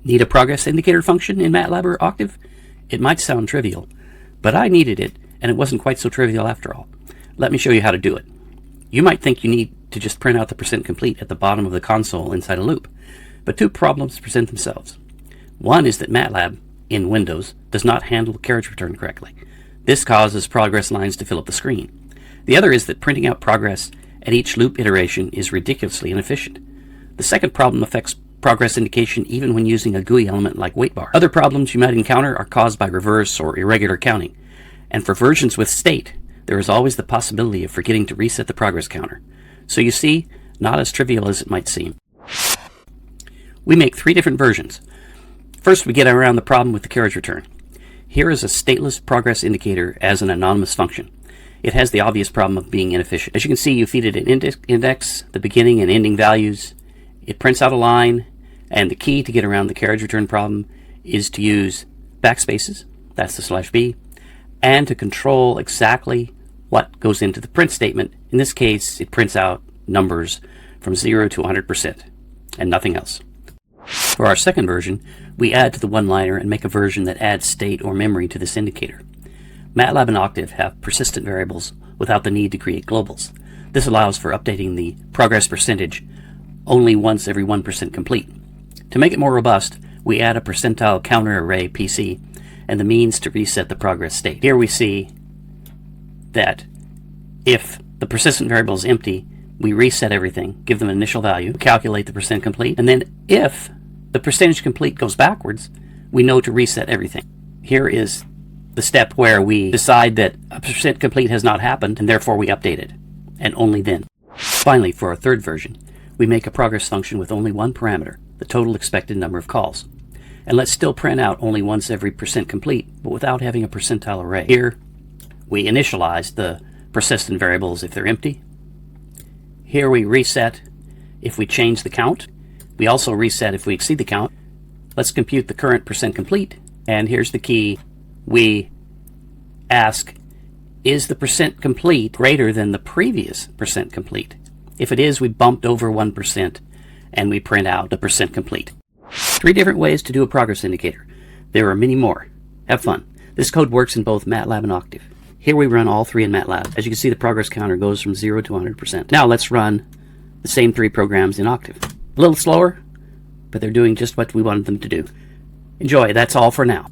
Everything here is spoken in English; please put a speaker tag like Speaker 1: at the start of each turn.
Speaker 1: Need a progress indicator function in Matlab or Octave? It might sound trivial, but I needed it, and it wasn't quite so trivial after all. Let me show you how to do it. You might think you need to just print out the percent complete at the bottom of the console inside a loop, but two problems present themselves. One is that Matlab, in Windows, does not handle carriage return correctly. This causes progress lines to fill up the screen. The other is that printing out progress at each loop iteration is ridiculously inefficient. The second problem affects progress indication even when using a GUI element like waitbar. Other problems you might encounter are caused by reverse or irregular counting, and for versions with state, there is always the possibility of forgetting to reset the progress counter. So you see, not as trivial as it might seem. We make 3 different versions. First, we get around the problem with the carriage return. Here is a stateless progress indicator as an anonymous function. It has the obvious problem of being inefficient. As you can see, you feed it an index, the beginning and ending values. It prints out a line, and the key to get around the carriage return problem is to use backspaces, that's the /b, and to control exactly what goes into the print statement. In this case, it prints out numbers from 0 to 100% and nothing else. For our second version, we add to the one-liner and make a version that adds state or memory to this indicator. Matlab and Octave have persistent variables without the need to create globals. This allows for updating the progress percentage only once every 1% complete. To make it more robust, we add a percentile counter array PC and the means to reset the progress state. Here we see that if the persistent variable is empty, we reset everything, give them an initial value, calculate the percent complete, and then if the percentage complete goes backwards, we know to reset everything. Here is the step where we decide that a percent complete has not happened and therefore we update it, and only then. Finally, for our third version, we make a progress function with only one parameter, the total expected number of calls. And let's still print out only once every percent complete, but without having a percentile array. Here, we initialize the persistent variables if they're empty. Here we reset if we change the count. We also reset if we exceed the count. Let's compute the current percent complete, and here's the key. We ask, is the percent complete greater than the previous percent complete? If it is, we bumped over 1% and we print out the percent complete. 3 different ways to do a progress indicator. There are many more. Have fun. This code works in both Matlab and Octave. Here we run all 3 in Matlab. As you can see, the progress counter goes from 0 to 100%. Now let's run the same 3 programs in Octave. A little slower, but they're doing just what we wanted them to do. Enjoy. That's all for now.